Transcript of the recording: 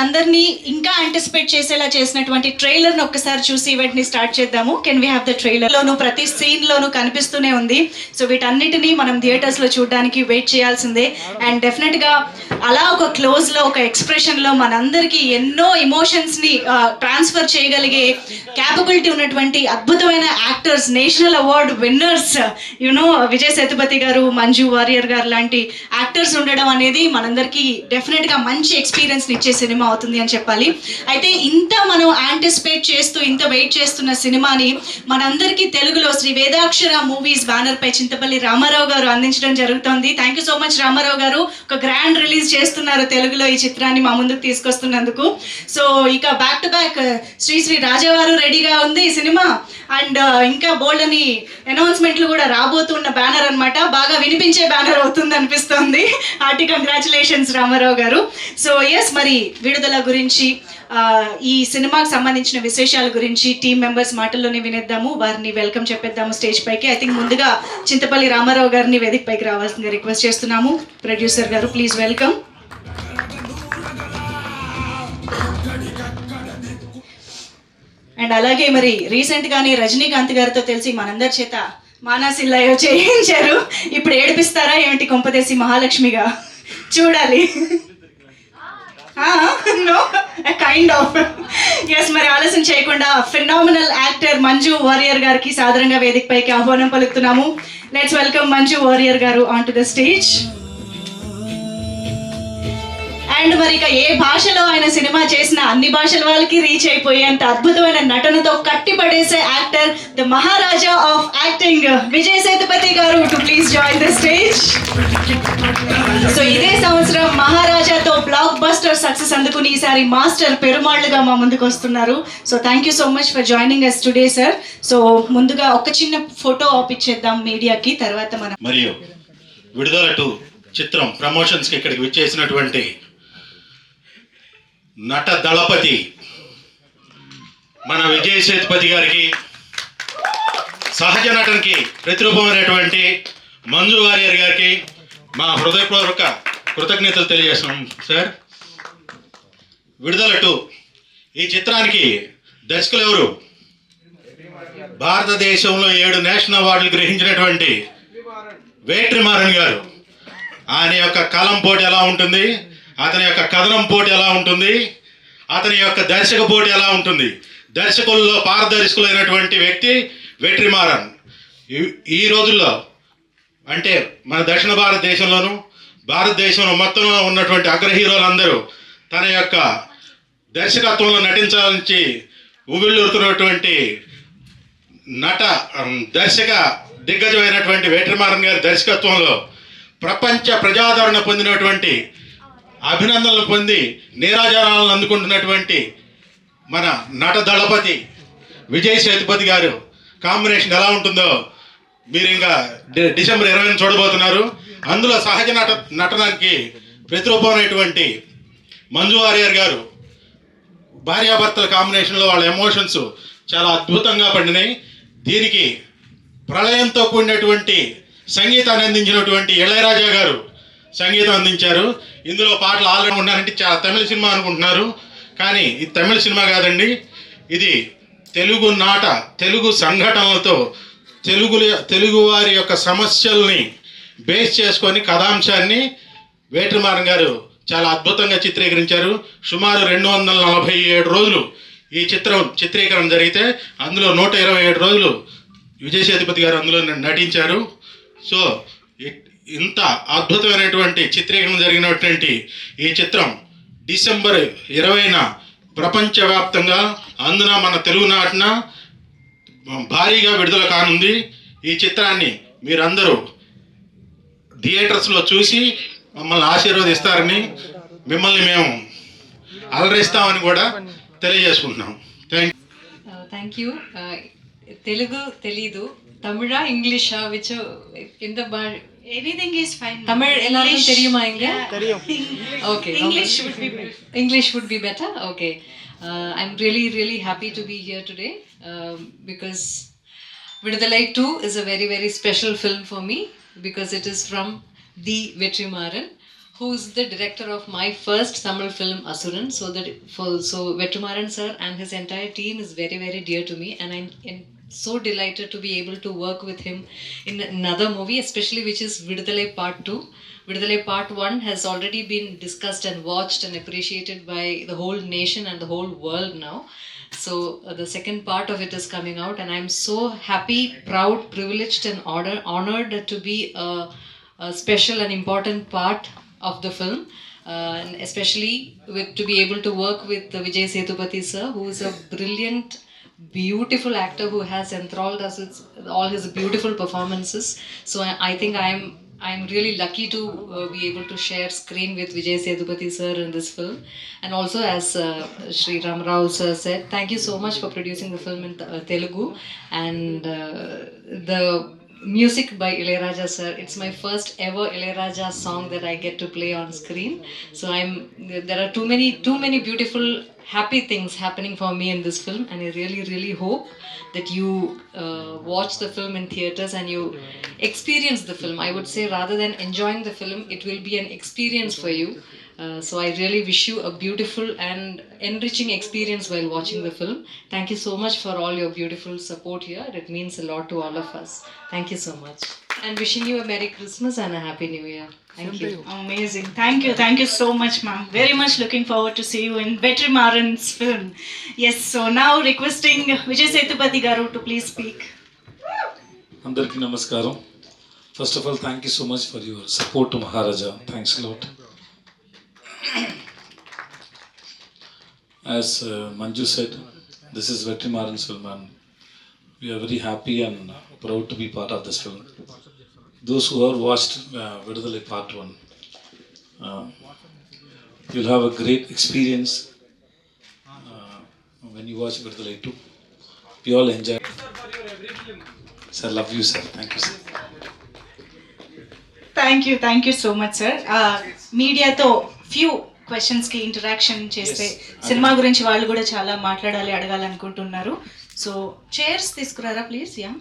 మనందరినీ ఇంకా యాంటిసిపేట్ చేసేలా చేసినటువంటి ట్రైలర్ని ఒక్కసారి చూసి ఈవెంట్ని స్టార్ట్ చేద్దాము. కెన్ వీ హ్యావ్ ద ట్రైలర్లోను ప్రతి సీన్లోనూ కనిపిస్తూనే ఉంది. సో వీటన్నిటినీ మనం థియేటర్స్లో చూడడానికి వెయిట్ చేయాల్సిందే. అండ్ డెఫినెట్గా అలా ఒక క్లోజ్లో ఒక ఎక్స్ప్రెషన్లో మనందరికీ ఎన్నో ఇమోషన్స్ని ట్రాన్స్ఫర్ చేయగలిగే క్యాపబిలిటీ ఉన్నటువంటి అద్భుతమైన actors, national award winners you know Vijay Sethupathi గారు, మంజు వారియర్ గారు లాంటి యాక్టర్స్ ఉండడం అనేది మనందరికీ డెఫినెట్గా మంచి ఎక్స్పీరియన్స్ని ఇచ్చే సినిమా అవుతుంది అని చెప్పాలి. అయితే ఇంత మనం యాంటిసిపేట్ చేస్తూ ఇంత వెయిట్ చేస్తున్న సినిమాని మనందరికీ తెలుగులో శ్రీ వేదాక్షర మూవీస్ బ్యానర్పై చింతపల్లి రామారావు గారు అందించడం జరుగుతోంది. Thank you so much Ramarao garu. ఒక గ్రాండ్ రిలీజ్ చేస్తున్నారు తెలుగులో ఈ చిత్రాన్ని మా ముందుకు తీసుకొస్తున్నందుకు. సో ఇక బ్యాక్ టు బ్యాక్ శ్రీ రాజావారు రెడీగా ఉంది ఈ సినిమా. అండ్ ఇంకా బోల్డ్ అని అనౌన్స్మెంట్లు కూడా రాబోతున్న బ్యానర్ అనమాట. బాగా వినిపించే బ్యానర్ అవుతుంది అనిపిస్తుంది. హార్టీ కంగ్రాచులేషన్స్ రామారావు గారు. సో ఎస్, మరి విడుదల గురించి ఈ సినిమాకి సంబంధించిన విశేషాల గురించి టీమ్ మెంబర్స్ మాటల్లోనే వినేద్దాము. వారిని వెల్కమ్ చెప్పేద్దాము స్టేజ్ పైకి. ఐ థింక్ ముందుగా చింతపల్లి రామారావు గారిని వేదిక పైకి రావాల్సిందిగా రిక్వెస్ట్ చేస్తున్నాము. ప్రొడ్యూసర్ గారు ప్లీజ్ వెల్కమ్. అండ్ అలాగే మరి రీసెంట్గానే రజనీకాంత్ గారితో తెలిసి మనందరి చేత మానాసిల్లయో చేయించారు. ఇప్పుడు ఏడిపిస్తారా ఏమిటి కొంపదేసి మహాలక్ష్మిగా? చూడాలి. No kind of. ఎస్, మరి ఆలస్యం చేయకుండా ఫినామినల్ యాక్టర్ మంజు వారియర్ గారికి సాదరంగా వేదిక పైకి ఆహ్వానం పలుకుతున్నాము. లెట్స్ వెల్కమ్ మంజు వారియర్ గారు on to the stage. And మరి ఇక ఏ భాషలో ఆయన సినిమా చేసినా అన్ని భాషల వాళ్ళకి రీచ్ అయిపోయేంత అద్భుతమైన నటనతో కట్టి పడేసే actor, the Maharaja of acting Vijay Sethupathi garu to please join the stage. So ఇదే సంవత్సరం మహారాజాతో బ్లాక్ బస్టర్ సక్సెస్ అందుకుని ఈసారి మాస్టర్ పెరుమాళ్ళుగా మా ముందుకు వస్తున్నారు. So thank you so much for joining us today sir. So ముందుగా ఒక చిన్న ఫోటో ఆప్ ఇచ్చేద్దాం మీడియాకి, తర్వాత మనం మరియు విడుదల 2 చిత్రం ప్రమోషన్స్కి ఇక్కడికి విచ్చేసినటువంటి నట దళపతి మన విజయ్ సేతుపతి గారికి, సహజ నటనకి ప్రతిరూపమైనటువంటి మంజు వారియర్ గారికి మా హృదయపూర్వక కృతజ్ఞతలు తెలియజేస్తున్నాం సార్. విడుదల 2 ఈ చిత్రానికి దర్శకులు ఎవరు? భారతదేశంలో 7 నేషనల్ అవార్డులు గ్రహించినటువంటి వేట్రిమారన్ గారు. ఆయన యొక్క కలం పోటీ ఎలా ఉంటుంది, అతని యొక్క కథనం పోటీ ఎలా ఉంటుంది, అతని యొక్క దర్శక పోటీ ఎలా ఉంటుంది. దర్శకుల్లో పారదర్శకులైనటువంటి వ్యక్తి వెట్రిమారన్. ఈ రోజుల్లో అంటే మన దక్షిణ భారతదేశంలోనూ భారతదేశంలో మొత్తంలో ఉన్నటువంటి అగ్ర హీరోలందరూ తన యొక్క దర్శకత్వంలో నటించాలని ఉవ్విళ్ళూరుతున్నటువంటి దర్శక దిగ్గజమైనటువంటి వెట్రిమారన్ గారి దర్శకత్వంలో ప్రపంచ ప్రజాదరణ పొందినటువంటి, అభినందనలు పొంది నీరాజనాలను అందుకుంటున్నటువంటి మన నట దళపతి విజయ్ సేతుపతి గారు కాంబినేషన్ ఎలా ఉంటుందో మీరు ఇంకా డిసెంబర్ 20 చూడబోతున్నారు. అందులో సహజ నటనకి ప్రతిరూపమైనటువంటి మంజు వారియర్ గారు భార్యాభర్తల కాంబినేషన్లో వాళ్ళ ఎమోషన్స్ చాలా అద్భుతంగా పండినాయి. దీనికి ప్రళయంతో కూడినటువంటి సంగీతాన్ని అందించినటువంటి ఇళయరాజా గారు సంగీతం అందించారు. ఇందులో పాటలు ఆల్రెడీ ఉన్నారంటే చాలా తమిళ సినిమా అనుకుంటున్నారు, కానీ ఇది తమిళ సినిమా కాదండి. ఇది తెలుగు సంఘటనలతో తెలుగు వారి యొక్క సమస్యల్ని బేస్ చేసుకొని కథాంశాన్ని వేట్రిమారన్ గారు చాలా అద్భుతంగా చిత్రీకరించారు. సుమారు 247 రోజులు ఈ చిత్రం చిత్రీకరణ జరిగితే అందులో 127 రోజులు విజయ్ సేతుపతి గారు అందులో నటించారు. సో ఇంత అద్భుతమైనటువంటి చిత్రీకరణ జరిగినటువంటి ఈ చిత్రం డిసెంబర్ 20న ప్రపంచవ్యాప్తంగా, అందున మన తెలుగునాటిన భారీగా విడుదల కానుంది. ఈ చిత్రాన్ని మీరందరూ థియేటర్స్లో చూసి మమ్మల్ని ఆశీర్వదిస్తారని, మిమ్మల్ని మేము అలరిస్తామని కూడా తెలియజేసుకుంటున్నాం. Thank you. తెలుగు తెలీదు, తమిళ ఇంగ్లీషా విచ్ ఎంత బాగా anything is fine. Tamil எல்லாருக்கும் தெரியுமா இங்க? Okay. English would be better. English would be better. Okay. I'm really happy to be here today because Vidudalai 2 is a very special film for me because it is from the Vetrimaran who's the director of my first Tamil film Asuran. So Vetrimaran sir and his entire team is very, very dear to me, and I'm so delighted to be able to work with him in another movie, especially which is Viduthalai Part 2. Viduthalai Part 1 has already been discussed and watched and appreciated by the whole nation and the whole world now. So the second part of it is coming out, and I'm so happy, proud, privileged, and honored to be a special and important part of the film, and especially to be able to work with Vijay Sethupathi sir, who is a brilliant, beautiful actor who has enthralled us with all his beautiful performances. So I think I'm really lucky to be able to share screen with Vijay Sethupathi sir in this film. And also, as Sri Ram Rao sir said, thank you so much for producing the film in Telugu, and the music by Ilayaraja sir. It's my first ever Ilayaraja song that I get to play on screen. So there are too many beautiful, happy things happening for me in this film, and I really, really hope that you watch the film in theaters and you experience the film. I would say, rather than enjoying the film, it will be an experience for you. So I really wish you a beautiful and enriching experience while watching the film. Thank you so much for all your beautiful support here. It means a lot to all of us. Thank you so much. And wishing you a Merry Christmas and a Happy New Year. Thank you. Amazing. Thank you so much, ma'am. Very much looking forward to see you in Vetrimaran's film. Yes, so now requesting Vijay Sethupathi garu to please speak. అందరికీ నమస్కారం. First of all thank you so much for your support to Maharaja. Thanks lot. As Manju said, this is Vetrimaran's film, and we are very happy and proud to be part of this film. Those who have watched Viduthalai Part 1, you'll have a great experience when you watch Viduthalai 2. We all enjoy. Sir, love you, sir. Thank you, sir. Thank you so much sir. మీడియాతో few క్వశ్చన్స్కి interaction చేస్తే cinema గురించి వాళ్ళు కూడా చాలా మాట్లాడాలి, అడగాలనుకుంటున్నారు. So chairs తీసుకురారా ప్లీజ్. యా.